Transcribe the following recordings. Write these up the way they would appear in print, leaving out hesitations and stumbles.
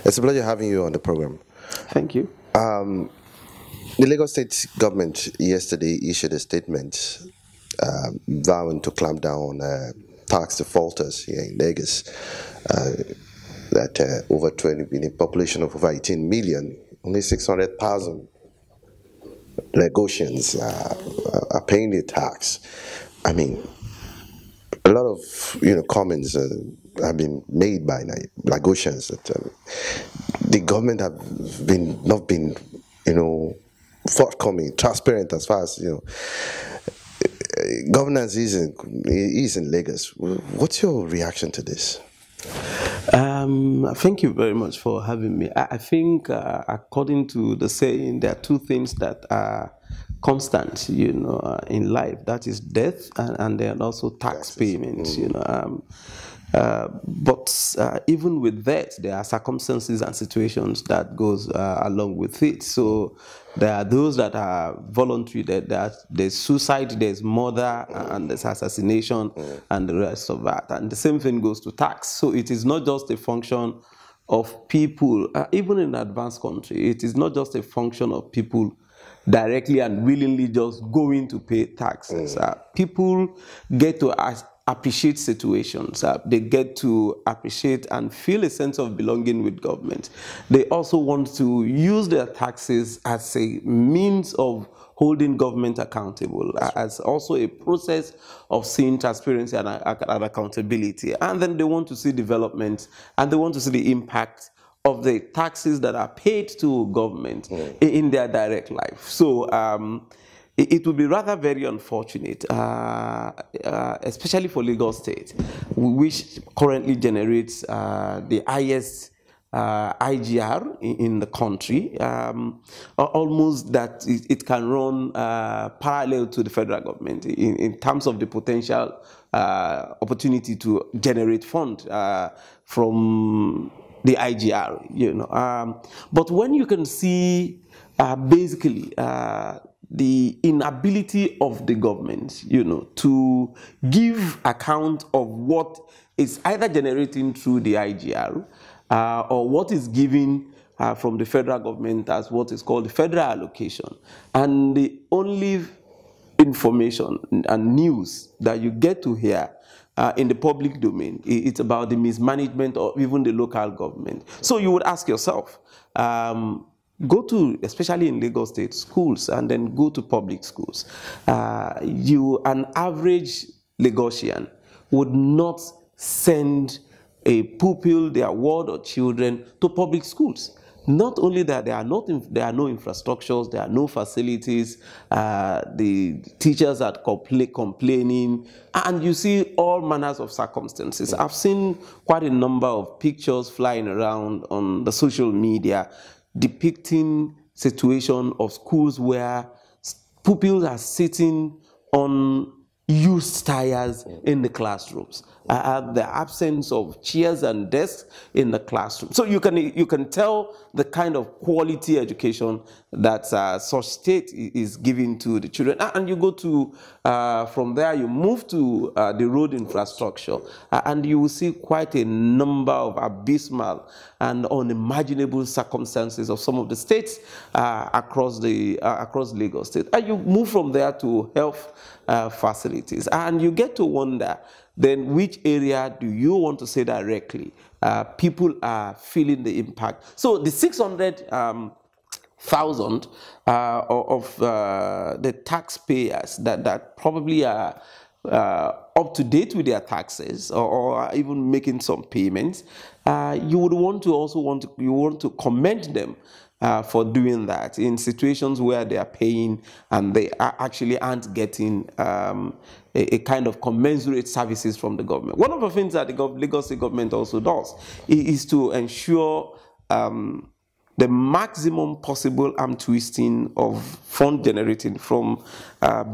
It's a pleasure having you on the program. Thank you. The Lagos State government yesterday issued a statement vowing to clamp down on tax defaulters here in Lagos. That over 20 billion, population of over 18 million, only 600,000 Lagosians are paying the tax. I mean, a lot of comments have been made by Lagosians that the government have not been forthcoming, transparent as far as governance is in Lagos. What's your reaction to this? Thank you very much for having me. I think, according to the saying, there are two things that are constant, in life. That is death, and then also tax payments. But even with that, there are circumstances and situations that goes along with it. So there are those that are voluntary, that there's suicide, there's murder, and there's assassination, and the rest of that. And the same thing goes to tax. So it is not just a function of people, even in an advanced country, it is not just a function of people directly and willingly just going to pay taxes. People get to appreciate situations. They get to appreciate and feel a sense of belonging with government. They also want to use their taxes as a means of holding government accountable, as also a process of seeing transparency and accountability. And then they want to see development, and they want to see the impact of the taxes that are paid to government in their direct life. So it would be rather very unfortunate, especially for Lagos State, which currently generates the highest IGR in the country, almost that it can run parallel to the federal government in terms of the potential opportunity to generate funds from the IGR, But when you can see basically the inability of the government, to give account of what is either generating through the IGR or what is given from the federal government as what is called the federal allocation. And the only information and news that you get to hear in the public domain, it's about the mismanagement of even the local government. So you would ask yourself, go to, especially in Lagos State, schools, and then go to public schools. An average Lagosian would not send a pupil, their ward or children, to public schools. Not only that, there are no infrastructures, there are no facilities, the teachers are complaining, and you see all manners of circumstances. I've seen quite a number of pictures flying around on the social media depicting situation of schools where pupils are sitting on used tires in the classrooms, the absence of chairs and desks in the classroom. So you can tell the kind of quality education that such state is giving to the children. And you go to, from there you move to the road infrastructure, and you will see quite a number of abysmal and unimaginable circumstances of some of the states across Lagos State. And you move from there to health facilities, and you get to wonder, then which area do you want to say directly people are feeling the impact? So the 600,000 of the taxpayers that probably are up to date with their taxes or even making some payments, you would want to commend them for doing that in situations where they are paying and they actually aren't getting a kind of commensurate services from the government. One of the things that the Lagos State government also does is to ensure the maximum possible arm twisting of fund generating from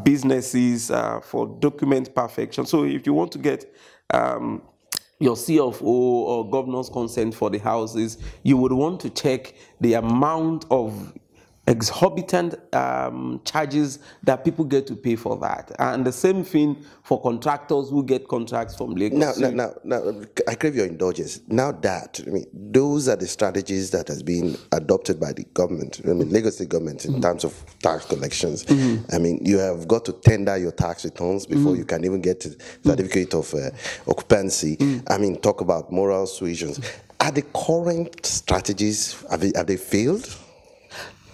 businesses for document perfection. So if you want to get your CFO or governor's consent for the houses, you would want to check the amount of exorbitant charges that people get to pay for that. And the same thing for contractors who get contracts from Lagos. Now, I crave your indulgence. Now that, I mean, those are the strategies that has been adopted by the government, I mean, Lagos State government in terms of tax collections. I mean, you have got to tender your tax returns before you can even get the certificate of occupancy. I mean, talk about moral suasions. Are the current strategies, have they failed?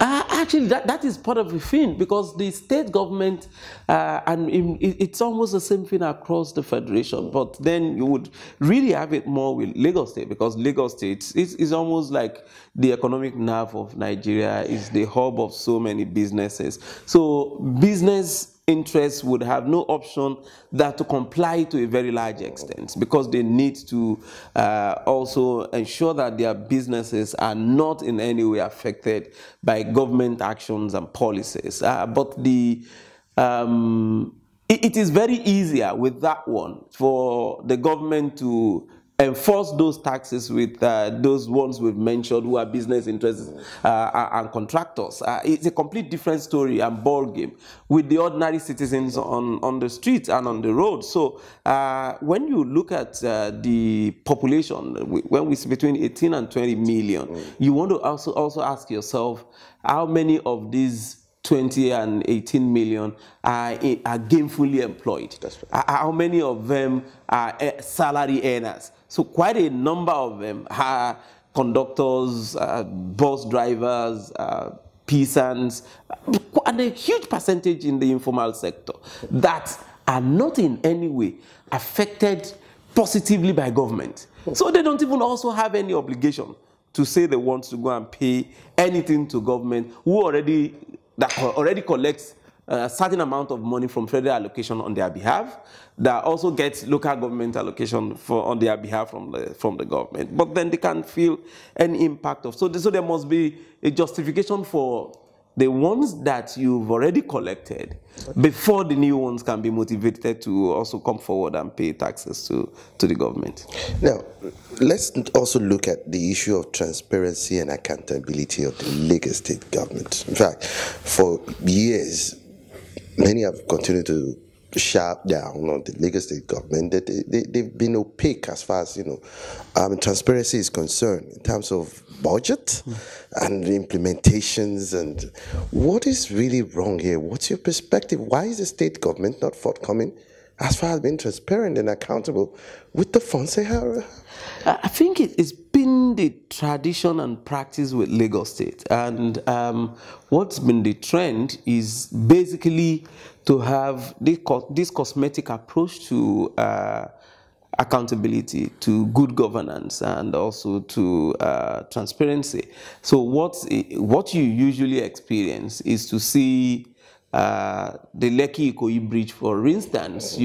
Actually, that is part of the thing, because the state government, it's almost the same thing across the federation, but then you would really have it more with Lagos State, because Lagos State is almost like the economic nerve of Nigeria, is the hub of so many businesses. So business interests would have no option than to comply to a very large extent, because they need to also ensure that their businesses are not in any way affected by government actions and policies. But it is very easier with that one for the government to enforce those taxes with those ones we've mentioned who are business interests and contractors. It's a complete different story and ball game with the ordinary citizens on the streets and on the road. So when you look at the population, when we see between 18 and 20 million, you want to also ask yourself, how many of these 20 and 18 million are gainfully employed? That's right. How many of them are salary earners? So quite a number of them are conductors, bus drivers, peasants, and a huge percentage in the informal sector that are not in any way affected positively by government. So they don't even also have any obligation to say they want to go and pay anything to government, who already collects a certain amount of money from federal allocation on their behalf, that also gets local government allocation on their behalf from the government. But then they can't feel any impact of. So there must be a justification for the ones that you've already collected before the new ones can be motivated to also come forward and pay taxes to the government. Now, let's also look at the issue of transparency and accountability of the Lagos State government. In fact, for years, many have continued to shout down on the Lagos State government that they've been opaque as far as, transparency is concerned in terms of budget and implementations. And what is really wrong here? What's your perspective? Why is the state government not forthcoming as far as being transparent and accountable with the funds they have? I think it's been the tradition and practice with Lagos State. And what's been the trend is basically to have this cosmetic approach to accountability, to good governance, and also to transparency. So what you usually experience is to see the Lekki Ikoyi Bridge, for instance,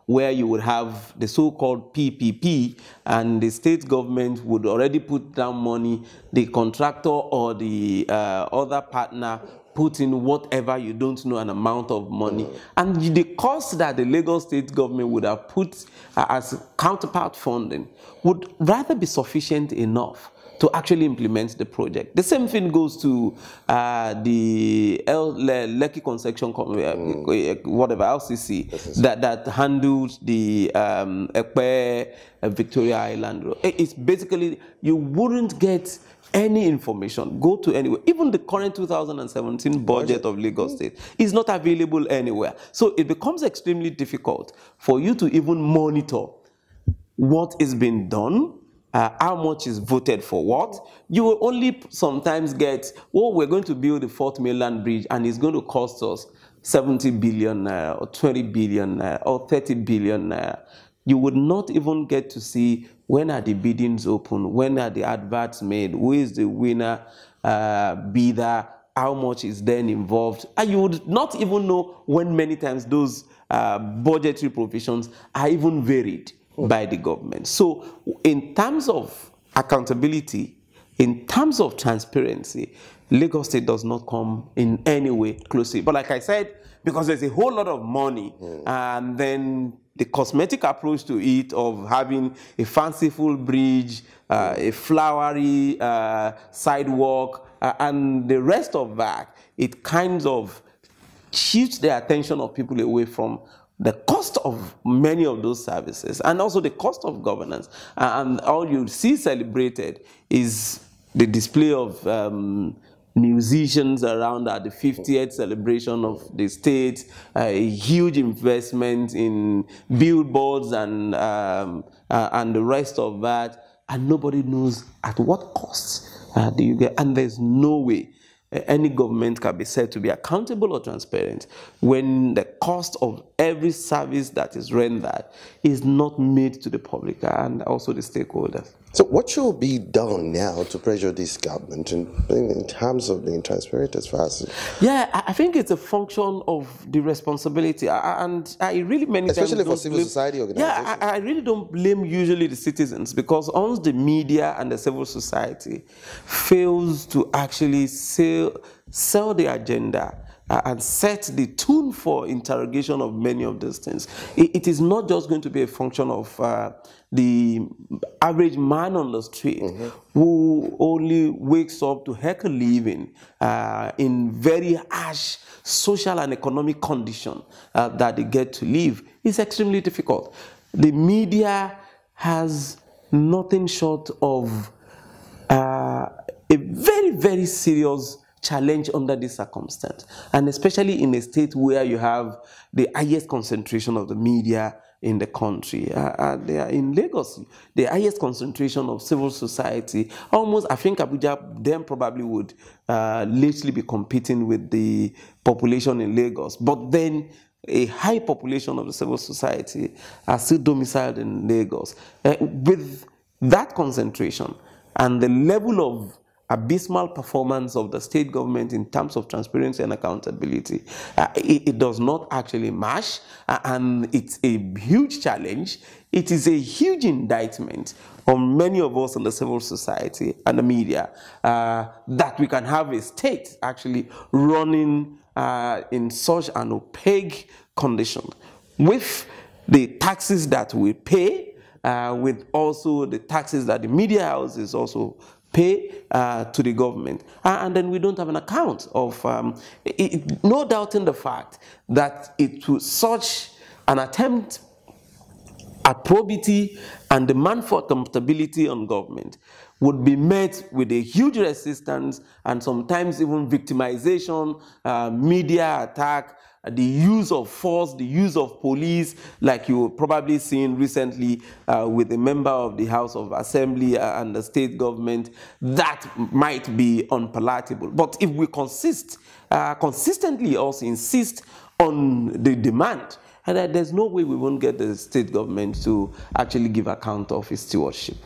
where you would have the so-called PPP, and the state government would already put down money, the contractor or the other partner put in whatever you don't know an amount of money, and the cost that the Lagos State government would have put as counterpart funding would rather be sufficient enough to actually implement the project. The same thing goes to the Lekki Concession, whatever, LCC, that handles the Ekpe Victoria Island Road. It's basically, you wouldn't get any information, go to anywhere. Even the current 2017 budget of Lagos State is not available anywhere. So it becomes extremely difficult for you to even monitor what is being done, how much is voted for what. You will only sometimes get, we're going to build the 4th mainland bridge and it's going to cost us 70 billion or 20 billion or 30 billion. You would not even get to see when are the biddings open, when are the adverts made, who is the winner bidder, how much is then involved. And you would not even know when many times those budgetary provisions are even varied by the government. So in terms of accountability, in terms of transparency, Lagos State does not come in any way closely. But like I said, because there's a whole lot of money, and then the cosmetic approach to it of having a fanciful bridge, a flowery sidewalk, and the rest of that, it kind of shifts the attention of people away from the cost of many of those services and also the cost of governance. And all you see celebrated is the display of musicians around at the 50th celebration of the state, a huge investment in billboards and the rest of that, and nobody knows at what cost do you get. And there's no way any government can be said to be accountable or transparent when the cost of every service that is rendered is not made to the public and also the stakeholders. So what should be done now to pressure this government in terms of being transparent as far as... Yeah, I think it's a function of the responsibility, and I really many especially times for civil society organizations. Yeah, I really don't blame usually the citizens, because once the media and the civil society fails to actually sell the agenda and set the tune for interrogation of many of these things, it is not just going to be a function of the average man on the street who only wakes up to heck a living in very harsh social and economic condition that they get to live. It's extremely difficult. The media has nothing short of a very, very serious challenge under this circumstance, and especially in a state where you have the highest concentration of the media in the country. They are in Lagos, the highest concentration of civil society. Almost, I think Abuja then probably would lately be competing with the population in Lagos. But then a high population of the civil society are still domiciled in Lagos. With that concentration and the level of abysmal performance of the state government in terms of transparency and accountability, it does not actually match, and it's a huge challenge. It is a huge indictment on many of us in the civil society and the media that we can have a state actually running in such an opaque condition, with the taxes that we pay, with also the taxes that the media houses also pay to the government, and then we don't have an account of no doubting the fact that it was such an attempt at probity and demand for accountability on government would be met with a huge resistance and sometimes even victimization, media attack, the use of force, the use of police, like you probably seen recently with a member of the House of Assembly and the state government. That might be unpalatable. But if we consistently also insist on the demand, and there's no way we won't get the state government to actually give account of its stewardship.